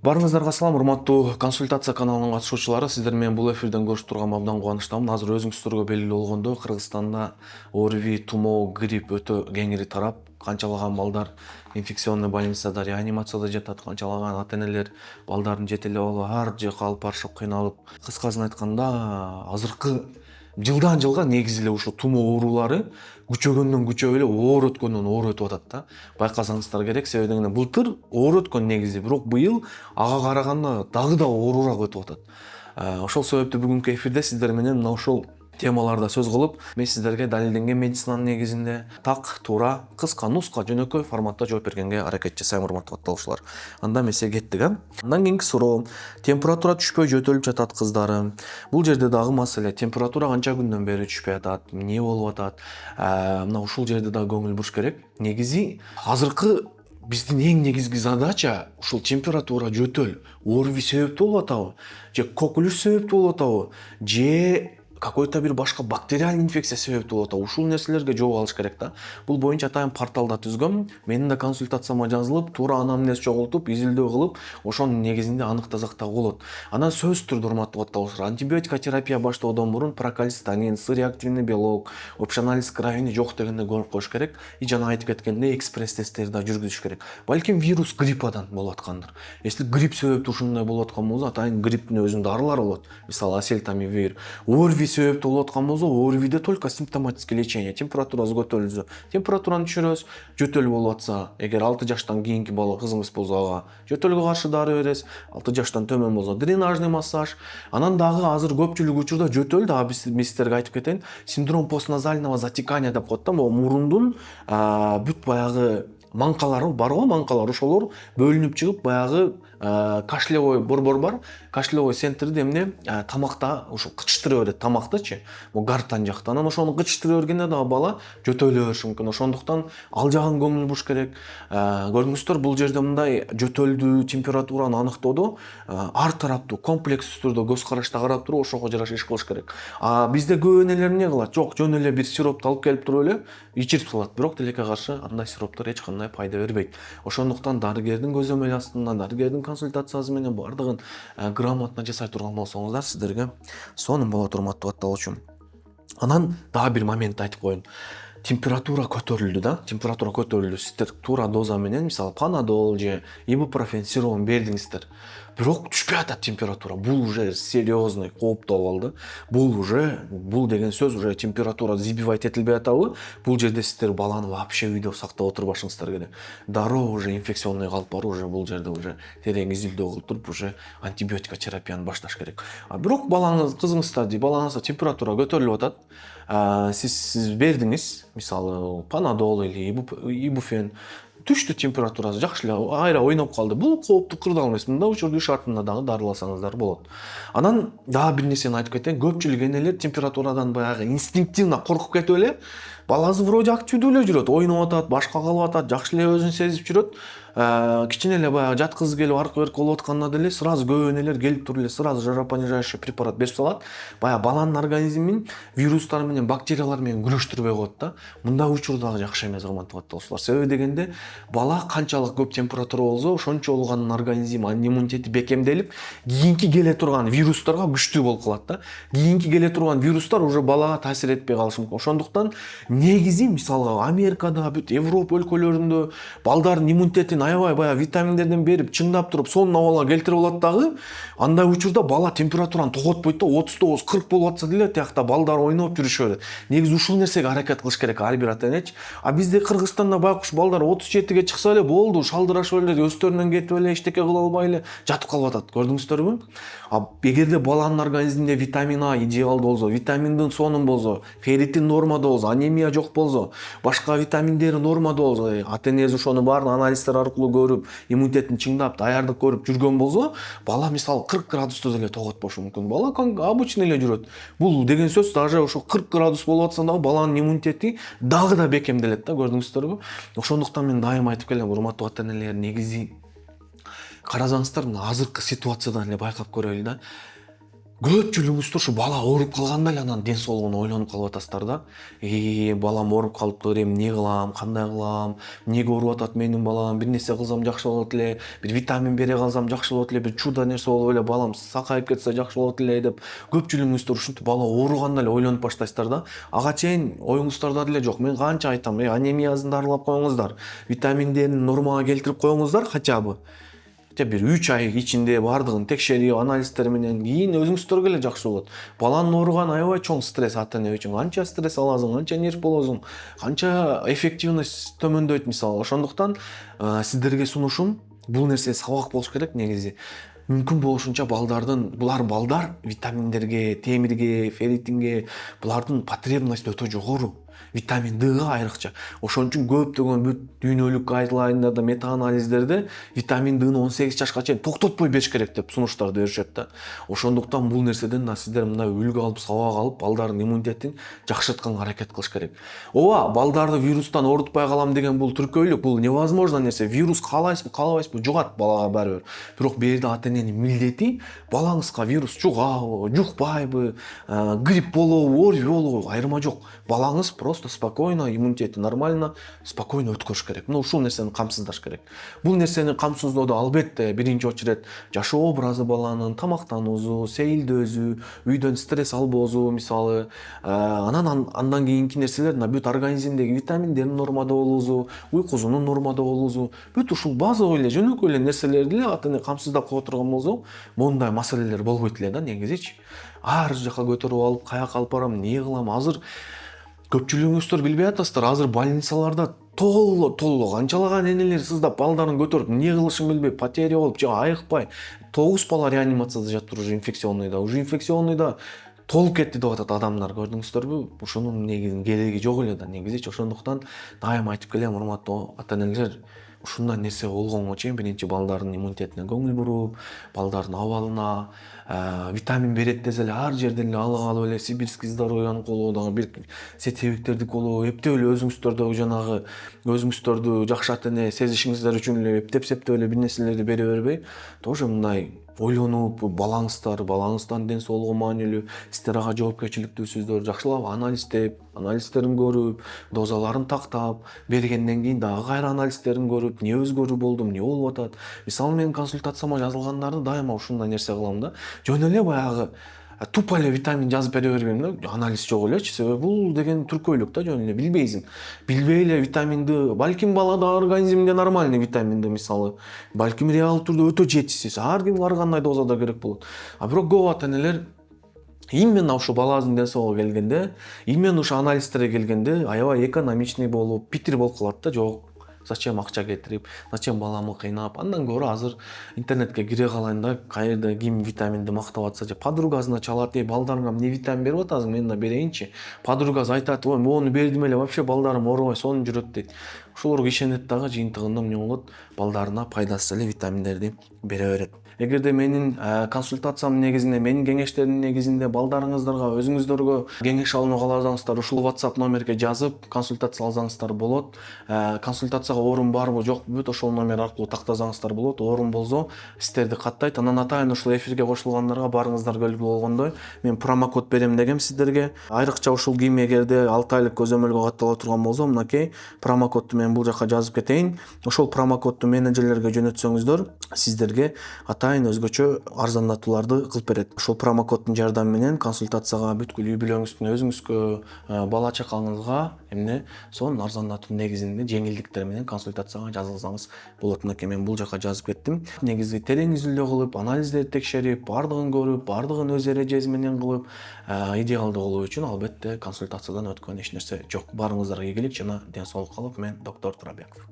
Барыңыздарга салам, урматтуу консультация каналынын катышуучулары. Сиздер менен бул эфирден көрүшүп турганыма абдан кубанычтамын. Азыр өзүңүздөргө белгилүү болгондой, Кыргызстанда ОРВИ, тумоо, грипп өтө кеңири тарап, канчалаган балдар инфекционный больницада, реанимацияда жатат, канчалаган ата-энелер балдарын жете эле албай ар жака алып барышып кыйналып. Кыскасын айтканда, азыркы жылдан жылга негизи эле ушул тумоо оорулары күчөгөндөн күчөп эле оор өткөндөн оор өтүп атат да. Байкасаңыздар керек, себеби дегенде былтыр оор өткөн негизи, бирок быйыл ага караганда дагы да оорураак өтүп атат. Ошол себептүү бүгүнкү эфирде сиздер менен мына ушул темаларда сөз кылып, мен сиздерге далилденген медицинанын негизинде так, туура, кыска, нуска, жөнөкөй форматта жооп бергенге аракет жасайм, урматтуу катталуучулар. Анда эмесе кеттик, Андан кийинки суроо. Температура түшпөй жөтөлүп жатат кыздарым. Бул жерде дагы маселе. Температура канча күндөн бери түшпөй атат? Эмне болуп атат? Мына ушул жерде дагы көңүл буруш керек. Негизи азыркы биздин эң негизги задача ушул температура, жөтөл, ОРВИ себептүү болуп атабы, же коклюш себептүү болуп атабы, же какой-то бир башка бактериальный инфекция себептүү болуп атабы. Ушул нерселерге жооп алыш керек да. Бул боюнча атайын порталда түзгөм. Менин да консультацияма жазылып, туура анамнез чогултуп, изилдөө кылып, ошонун негизинде аныктасак болот. Анан сөзсүз түрдө, урматтуу катталуучулар, антибиотика терапия баштоодон мурун прокальцитонин, C-реактивный белок, общий анализ крови жок дегенде көрүп коюш керек. И жана айтып кеткендей, экспресс тесттерди да жүргүзүш керек. Балким вирус гриппадан болуп аткандыр. Если грипп себептүү ушундай болуп аткан болсо, атайын грипптин өзүнүн дарылары болот. Мисалы, ацетамивир. ОРВИ себептүү болуп аткан болсо, ОРВИде только симптоматический лечение. Температурасы көтөрүлсө, температураны түшүрөбүз. Жөтөл болуп атса, эгер 6 жаштан кийинки бала кызыңыз болсо, ага жөтөлгө каршы дары бересиз. 6 жаштан төмөн болсо, дренажный массаж. Анан дагы азыр көпчүлүк учурда жөтөл да, мен сиздерге айтып кетейин, синдром постназального затекания деп коет да, могу мурундун бүт баягы маңкалары бар го, маңкалар ошолор бөлүнүп чыгып, баягы кашлевой борбор бар. Кашлевой центрде эмне тамакта ушул кычтыра берет, тамактычы, могу гортань жакта. Анан ошону кычтыра бергенде дагы бала жөтөлө бериши мүмкүн. Ошондуктан ал жагын көңүл буруш керек. Көрдүңүздөр, бул жерде мындай жөтөлдү, температураны аныктоодо ар тараптуу, комплекстүү түрдө көз карашта карап туруп, ошого жараша иш кылыш керек. Бизде көп энелер эмне кылат? Жок, жөн эле бир сиропту алып келип туруп эле ичирип салат. Бирок тилекке каршы андай сироптор эч кандай пайда бербейт. Ошондуктан дарыгердин көзөмөлү астында, дарыгердин консультациясы менен бардыгын грамотно жасай турган болсоңуздар, сиздерге сонун болот, урматтуу катталуучум. Анан дагы бир момент айтып коеюн. Температура көтөрүлдү да, температура көтөрүлдү. Сиздер туура доза менен, мисалы, панадол же ибупрофен сиропун бердиңиздер. Бирок түшпөй атат температура. Бул уже серьезный, кооптуу абал. Бул деген сөз уже температура забивать этилбей атабы? Бул жерде сиздер баланы вообще үйдө сактап отурбашыңыздар керек. Дароо уже инфекционный калып барып, уже бул жерде уже терең изилдөө кылып туруп, уже антибиотика терапияны башташ керек. Бирок балаңыз, кызыңызда балаңызда температура көтөрүлүп атат. Сиз бердиңиз, мисалы, панадол или ибуфен, түштү температурасы, жакшы эле айра ойноп калды. Бул кооптуу кырдаал эмес. Мында учурда үй шартында дагы дарыласаңыздар болот. Анан дагы бир нерсени айтып кетейин. Көпчүлүк энелер температурадан баягы инстинктивно коркуп кетип эле, баласы вроде активдүү эле жүрөт, ойноп атат, башка калып атат, жакшы эле өзүн сезип жүрөт. Кичине эле баягы жаткызы келип аркы-берки болуп атканда деле сразу көп энелер келип туруп эле сразу жаропонижающий препарат берип салат. Баягы баланын организмин вирустар менен, бактериялар менен күрөштүрбөй коет да. Мындай учур дагы жакшы эмес, урматтуу катталуучулар. Себеби дегенде, бала канчалык көп температура болсо, ошончолук анын организми, анын иммунитети бекемделип, кийинки келе турган вирустарга күчтүү болуп калат да. Кийинки келе турган вирустар уже балага таасир этпей калышы мүмкүн. Ошондуктан негизи, мисалга, Америкада, бүт Европа өлкөлөрүндө балдардын иммунитетин аябай баягы витаминдерден берип, чыңдап туруп, сонун абалга келтирип алат дагы. Андай учурда бала температураны тоготпойт да, 39-40 болуп атса деле, тиякта балдар ойноп жүрүшө берет. Негизи ушул нерсеге аракет кылыш керек ар бир ата-энечи. Бизде Кыргызстанда байкуш балдар 37ге чыкса эле болду, шалдырашып эле, өстөрүнөн кетип эле, эчтеке кыла албай эле жатып калып атат. Көрдүңүздөрбү? Эгерде баланын организминде витамин А идеалдуу болсо, витаминдин сонун болсо, ферритин нормада болсо, анемия жок болсо, башка витаминдери нормада болсо, ата-энеси ошону баарын анализдер аркылуу көрүп, иммунитетин чыңдап, даярдык көрүп жүргөн болсо, бала мисалы 40 градуста деле тоготпошу мүмкүн. Бала обычный эле жүрөт. Бул деген сөз даже ошо 40 градус болуп атса дагы баланын иммунитети дагы да бекемделет да, көрдүңүздөрбү? Ошондуктан мен дайыма айтып келем, урматтуу ата-энелер, негизи карасаңыздар, мына азыркы ситуациядан эле байкап көрөлү да. көпчүлүгүңүз ушу бала ооруп калганда эле анан ден соолугуна ойлонуп калып атасыздар да. Балам ооруп калыптыр, эми эмне кылам, кандай кылам, эмнеге ооруп атат менин балам, бир нерсе кылсам жакшы болот эле, бир витамин бере калсам жакшы болот эле, бир чудо нерсе болуп эле балам сакайып кетсе жакшы болот эле деп көпчүлүгүңүздөр ушинтип бала ооруганда эле ойлонуп баштайсыздар да. Ага чейин оюңуздарда деле жок. Мен канча айтам, анемиясын дарылап коюңуздар, витаминдерин нормага келтирип коюңуздар хотя бы бир 3 ай ичинде баардыгын текшерип, анализдер менен кийин өзүңүздөргө эле жакшы болот. Баланын ооруганы аябай чоң стресс ата-эне үчүн. Канча стресс аласың, канча нерв болосуң, канча эффективность төмөндөйт мисалы. Ошондуктан сиздерге сунушум бул нерсе сабак болуш керек негизи. Мүмкүн болушунча балдар витаминдерге, темирге, ферритинге булардын потребности өтө жогору. Витамин Д'га айрыкча. Ошон үчүн көптөгөн бүт дүйнөлүк гайдлайндарда, мета-анализдерде витамин Д'ны 18 жашка чейин токтотпой бериш керек деп сунуштарды беришет да. Ошондуктан бул нерседен да сиздер мындай үлгү алып, сабак алып, балдардын иммунитетин жакшыртканга аракет кылыш керек. Ооба, балдарды вирустан оорутпай калам деген бул түркөйлүк, бул невозможно нерсе. Вирус каалайсызбы, каалабайсызбы, жугат балага баары бир. Бирок бул жерде ата-эненин милдети балаңызга вирус жугабы, жукпайбы, грипп болобу, ОРВИ болобу, айырма жок. Балаңыз просто спокойно, иммунитети нормально, спокойно өткөрүш керек. Ушул нерсени камсыздаш керек. Бул нерсени камсыздоодо албетте биринчи очередь жашоо образы баланын, тамактануусу, сейилдөөсү, үйдөн стресс албоосу мисалы, андан кийинки нерселер бүт организмдеги витаминдердин нормада болуусу, уйкусунун нормада болуусу, бүт ушул базовый эле жөнөкөй эле нерселерди эле ата-эне камсыздап кое турган болсо, моундай маселелер болбойт эле да негизичи. Ар жака көтөрүп алып, каяка алып барам, эмне кылам? Азыр көпчүлүгүңүздөр билбей атасыздар, азыр больницаларда толо канчалаган энелер сыздап балдарын көтөрүп эмне кылышын билбей потеря болуп же айыкпай 9 бала реанимацияда жатыр уже инфекционныйда толуп кетти деп атат адамдар, көрдүңүздөрбү? Ушунун негизин кереги жок эле да негизичи. Ошондуктан дайыма айтып келем, урматтуу ата-энелер, ушундай нерсе болгонго чейин биринчи балдардын иммунитетине көңүл буруп, балдардын абалына, витамин берет десе эле ар жерден эле алып эле сибирский здоровьяныкы болобу дагы бир сетевиктердики болобу эптеп эле өзүңүздөрдү жакшы ата-эне сезишиңиздер үчүн эле эптеп эле бир нерселерди бере бербей, тоже мындай ойлонуп, балаңыздан ден соолугу маанилүү, сиздер ага жоопкерчиликтүүсүздөр, жакшылап анализдерин көрүп, дозаларын тактап, бергенден кийин дагы кайра анализдерин көрүп, эмне өзгөрүү болду, эмне болуп атат. Мисалы мен консультацияма жазылгандарды дайыма ушундай нерсе кылам да. Жөн эле баягы тупо эле витамин жазып бере бербейм да, анализ жок элечи, себеби бул деген түркөйлүк да, жөн эле билбейсиң. Билбей эле витаминди, балким балада организмде нормальный витаминди мисалы, балким реал түрдө өтө жетишсиз, ар кимге ар кандай дозада керек болот. Бирок көп ата-энелер именно ушу баланын ден соолугу келгенде, именно ушу анализдерге келгенде аябай экономичный болуп, питир болуп калат да, жок. Зачем акча кетирип, зачем баламы кыйнап? Андан көрө азыр интернетке кире калайын да, кайерде ким витаминди мактап атса же подругасына чалат, балдарыңа эмне витамин берип атасың, мен да берейинчи. Подругасы айтат, ой, мону бердим эле, вообще балдарым оорубай сонун жүрөт дейт. Ошолорго ишенет дагы, жыйынтыгында эмне болот? Балдарына пайдасыз эле витаминдерди бере берет. Эгерде менин консультациямдын негизинде, менин кеңештеримдин негизинде балдарыңыздарга, өзүңүздөргө кеңеш алууну кааласаңыздар, ушул WhatsApp номерге жазып консультация алсаңыздар болот. Консультацияга орун барбы, жокпу, бүт ошол номер аркылуу тактасаңыздар болот. Орун болсо, сиздерди каттайт. Анан атайын ушул эфирге кошулгандарга баарыңыздар белгилүү болгондой, мен промокод берем дегем сиздерге. Айрыкча ушул кийим эгерде 6 айлык көзөмөлгө каттала турган болсо, мынакей промокодду мен бул жака жазып кетейин. Ошол промокодду менеджерлерге жөнөтсөңүздөр, сиздерге атайын өзгөчө арзандатууларды кылып берет. Ошол промокоддун жардамы менен консультацияга бүткүл үй бүлөңүздүн, өзүңүзгө, бала чакаңызга сонун арзандатуу негизинде жеңилдиктер менен консультацияга жазылсаңыз болот. Мынакей мен бул жака жазып кеттим. Негизи терең изилдөө кылып, анализдерди текшерип, бардыгын көрүп, бардыгын өз эрежеси менен кылып, идеалдуу болуу үчүн албетте консультациядан өткөн эч нерсе жок. Баарыңыздарга ийгилик жана ден соолук калып, мен доктор Турабеков.